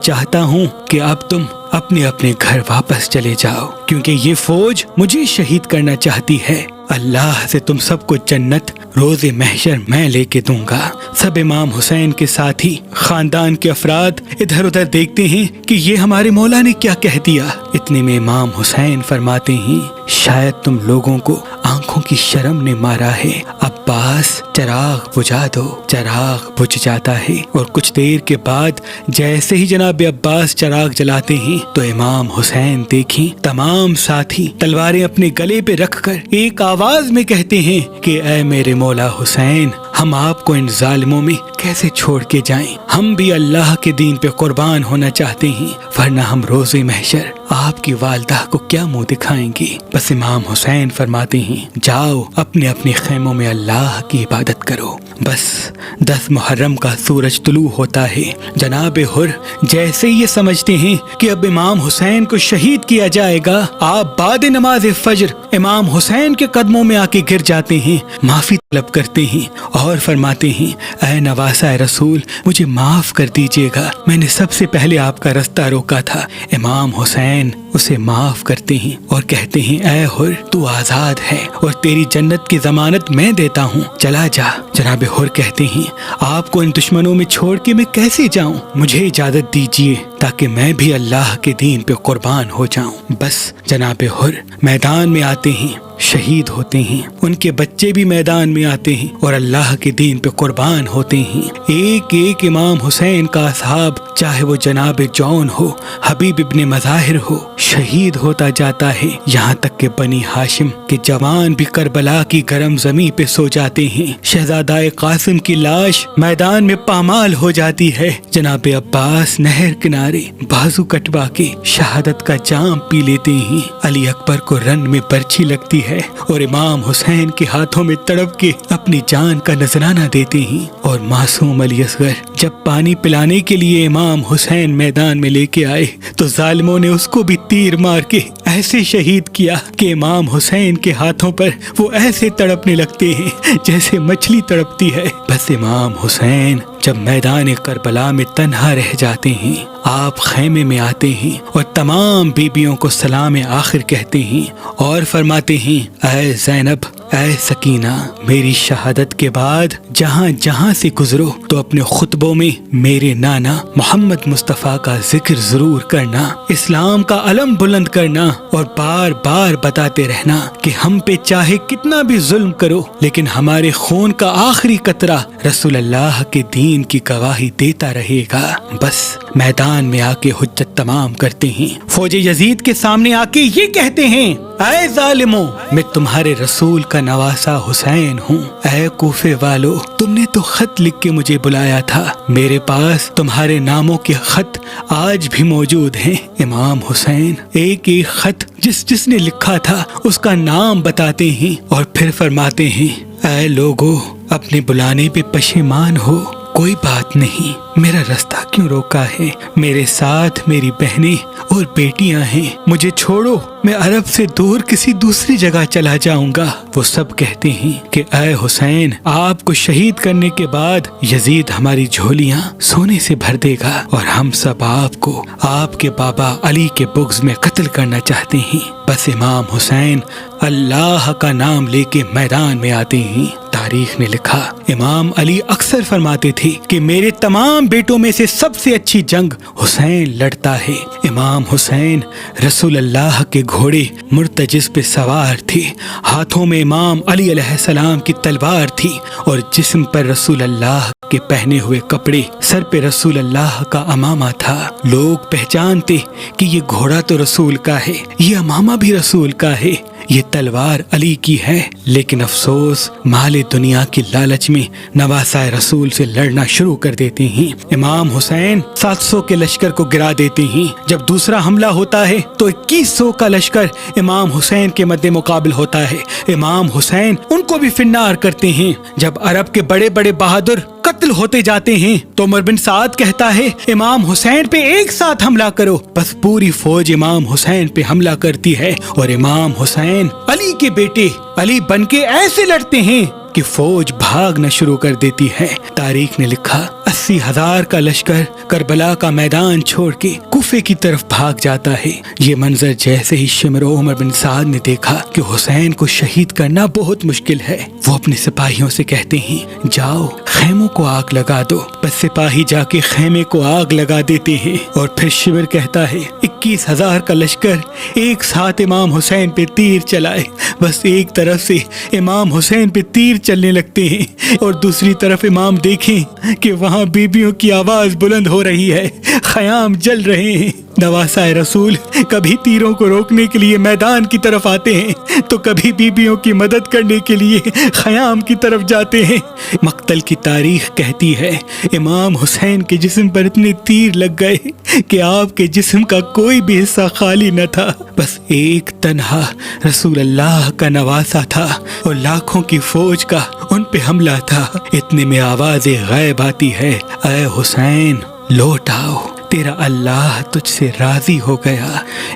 چاہتا ہوں کہ اب تم اپنے اپنے گھر واپس چلے جاؤ، کیونکہ یہ فوج مجھے شہید کرنا چاہتی ہے۔ اللہ سے تم سب کو جنت روز محشر میں لے کے دوں گا۔ سب امام حسین کے ساتھی خاندان کے افراد ادھر ادھر دیکھتے ہیں کہ یہ ہمارے مولا نے کیا کہہ دیا۔ اتنے میں امام حسین فرماتے ہیں، شاید تم لوگوں کو آنکھوں کی شرم نے مارا ہے، عباس چراغ بجھا دو۔ چراغ بجھ جاتا ہے اور کچھ دیر کے بعد جیسے ہی جناب عباس چراغ جلاتے ہیں تو امام حسین دیکھیں تمام ساتھی تلواریں اپنے گلے پہ رکھ کر ایک آواز میں کہتے ہیں کہ اے میرے مولا حسین، ہم آپ کو ان ظالموں میں کیسے چھوڑ کے جائیں؟ ہم بھی اللہ کے دین پہ قربان ہونا چاہتے ہیں، ورنہ ہم روز محشر آپ کی والدہ کو کیا منہ دکھائیں گے؟ بس امام حسین فرماتے ہیں، جاؤ اپنے اپنے خیموں میں اللہ کی عبادت کرو۔ بس 10 محرم کا سورج طلوع ہوتا ہے۔ جناب حر جیسے یہ سمجھتے ہیں کہ اب امام حسین کو شہید کیا جائے گا، آپ بعد نماز فجر امام حسین کے قدموں میں آ کے گر جاتے ہیں، معافی طلب کرتے ہیں اور فرماتے ہیں، اے نواسہ رسول، مجھے معاف کر دیجیے گا، میں نے سب سے پہلے آپ کا رستہ روکا تھا۔ امام حسین اسے معاف کرتے ہیں اور کہتے ہیں، اے حر تو آزاد ہے اور تیری جنت کی ضمانت میں دیتا ہوں، چلا جا۔ جناب حر کہتے ہیں، آپ کو ان دشمنوں میں چھوڑ کے میں کیسے جاؤں؟ مجھے اجازت دیجیے تاکہ میں بھی اللہ کے دین پہ قربان ہو جاؤں۔ بس جناب حر میدان میں آتے ہیں، شہید ہوتے ہیں، ان کے بچے بھی میدان میں آتے ہیں اور اللہ کے دین پہ قربان ہوتے ہیں۔ ایک ایک امام حسین کا اصحاب، چاہے وہ جناب جون ہو، حبیب ابن مظاہر ہو، شہید ہوتا جاتا ہے، یہاں تک کہ بنی ہاشم کے جوان بھی کربلا کی گرم زمین پہ سو جاتے ہیں۔ شہزادہ قاسم کی لاش میدان میں پامال ہو جاتی ہے۔ جناب عباس نہر کنارے بازو کٹوا کے شہادت کا جام پی لیتے ہیں۔ علی اکبر کو رن میں برچھی لگتی ہے اور امام حسین کے ہاتھوں میں تڑپ کے اپنی جان کا نذرانہ دیتے ہیں، اور معصوم علی اصغر جب پانی پلانے کے لیے امام حسین میدان میں لے کے آئے تو ظالموں نے اس کو بھی تیر مار کے ایسے شہید کیا کہ امام حسین کے ہاتھوں پر وہ ایسے تڑپنے لگتے ہیں جیسے مچھلی تڑپتی ہے۔ بس امام حسین جب میدان کربلا میں تنہا رہ جاتے ہیں، آپ خیمے میں آتے ہیں اور تمام بیبیوں کو سلام آخر کہتے ہیں اور فرماتے ہیں، اے زینب، اے سکینہ، میری شہادت کے بعد جہاں جہاں سے گزرو تو اپنے خطبوں میں میرے نانا محمد مصطفیٰ کا ذکر ضرور کرنا، اسلام کا علم بلند کرنا اور بار بار بتاتے رہنا کہ ہم پہ چاہے کتنا بھی ظلم کرو لیکن ہمارے خون کا آخری قطرہ رسول اللہ کے دین کی گواہی دیتا رہے گا۔ بس میدان میں آ کے حجت تمام کرتے ہیں، فوج یزید کے سامنے آ کے یہ کہتے ہیں، اے ظالموں، میں تمہارے رسول کا نواسہ حسین ہوں۔ اے کوفے والو، تم نے تو خط لکھ کے مجھے بلایا تھا، میرے پاس تمہارے ناموں کے خط آج بھی موجود ہیں۔ امام حسین ایک ایک خط جس نے لکھا تھا اس کا نام بتاتے ہیں اور پھر فرماتے ہیں، اے لوگو، اپنے بلانے پہ پشیمان ہو؟ کوئی بات نہیں، میرا رستہ کیوں روکا ہے؟ میرے ساتھ میری بہنیں اور بیٹیاں ہیں، مجھے چھوڑو، میں عرب سے دور کسی دوسری جگہ چلا جاؤں گا۔ وہ سب کہتے ہیں کہ اے حسین، آپ کو شہید کرنے کے بعد یزید ہماری جھولیاں سونے سے بھر دے گا اور ہم سب آپ کو آپ کے بابا علی کے بغض میں قتل کرنا چاہتے ہیں۔ بس امام حسین اللہ کا نام لے کے میدان میں آتے ہیں۔ تاریخ نے لکھا، امام علی اکثر فرماتے تھے کہ میرے تمام بیٹوں میں سے سب سے اچھی جنگ حسین لڑتا ہے۔ امام حسین رسول اللہ کے گھوڑے مرتجز پہ سوار تھے، ہاتھوں میں امام علی علیہ السلام کی تلوار تھی اور جسم پر رسول اللہ کے پہنے ہوئے کپڑے، سر پہ رسول اللہ کا امامہ تھا۔ لوگ پہچانتے کہ یہ گھوڑا تو رسول کا ہے، یہ امامہ بھی رسول کا ہے، یہ تلوار علی کی ہے، لیکن افسوس مال دنیا کی لالچ میں نواسہ رسول سے لڑنا شروع کر دیتے ہیں۔ امام حسین 700 کے لشکر کو گرا دیتے ہیں۔ جب دوسرا حملہ ہوتا ہے تو 2100 کا لشکر امام حسین کے مد مقابل ہوتا ہے۔ امام حسین ان کو بھی فنار کرتے ہیں۔ جب عرب کے بڑے بڑے بہادر قتل ہوتے جاتے ہیں تو عمر بن سعد کہتا ہے، امام حسین پہ ایک ساتھ حملہ کرو۔ بس پوری فوج امام حسین پہ حملہ کرتی ہے اور امام حسین علی کے بیٹے علی بن کے ایسے لڑتے ہیں کہ فوج بھاگنا شروع کر دیتی ہے۔ تاریخ نے لکھا 80,000 کا لشکر کربلا کا میدان چھوڑ کے کوفے کی طرف بھاگ جاتا ہے۔ یہ منظر جیسے ہی شمر و عمر بن سعد نے دیکھا کہ حسین کو شہید کرنا بہت مشکل ہے، وہ اپنے سپاہیوں سے کہتے ہیں جاؤ خیموں کو آگ لگا دو۔ بس سپاہی جا کے خیمے کو آگ لگا دیتے ہیں، اور پھر شمر کہتا ہے 21,000 کا لشکر ایک ساتھ امام حسین پہ تیر چلائے۔ بس ایک طرف سے امام حسین پہ تیر چلنے لگتے ہیں اور دوسری طرف امام دیکھیں کہ وہاں بیبیوں کی آواز بلند ہو رہی ہے، خیام جل رہے ہیں۔ نواسۂ رسول کبھی تیروں کو روکنے کے لیے میدان کی طرف آتے ہیں تو کبھی بیبیوں کی مدد کرنے کے لیے خیام کی طرف جاتے ہیں۔ مقتل کی تاریخ کہتی ہے امام حسین کے جسم پر اتنے تیر لگ گئے کہ آپ کے جسم کا کوئی بھی حصہ خالی نہ تھا، بس ایک تنہا رسول اللہ کا نواسہ تھا اور لاکھوں کی فوج کا ان پہ حملہ تھا۔ اتنے میں آواز غیب آتی ہے اے حسین لوٹ آؤ، تیرا اللہ تجھ سے راضی ہو گیا۔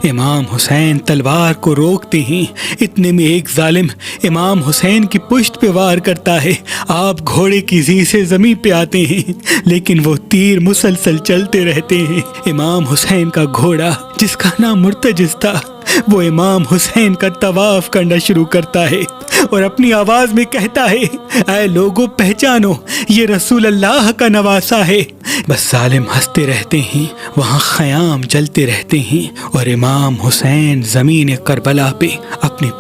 امام حسین تلوار کو روکتے ہیں، اتنے میں ایک ظالم امام حسین کی پشت پہ وار کرتا ہے۔ آپ گھوڑے کی زی سے زمین پہ آتے ہیں لیکن وہ تیر مسلسل چلتے رہتے ہیں۔ امام حسین کا گھوڑا جس کا نام مرتجز تھا وہ امام حسین کا طواف کرنا شروع کرتا ہے اور اپنی آواز میں کہتا ہے اے لوگو پہچانو یہ رسول اللہ کا نواسہ ہے۔ بس ظالم ہنستے رہتے ہیں، وہاں خیام جلتے رہتے ہیں اور امام حسین زمین کربلا پہ اپنے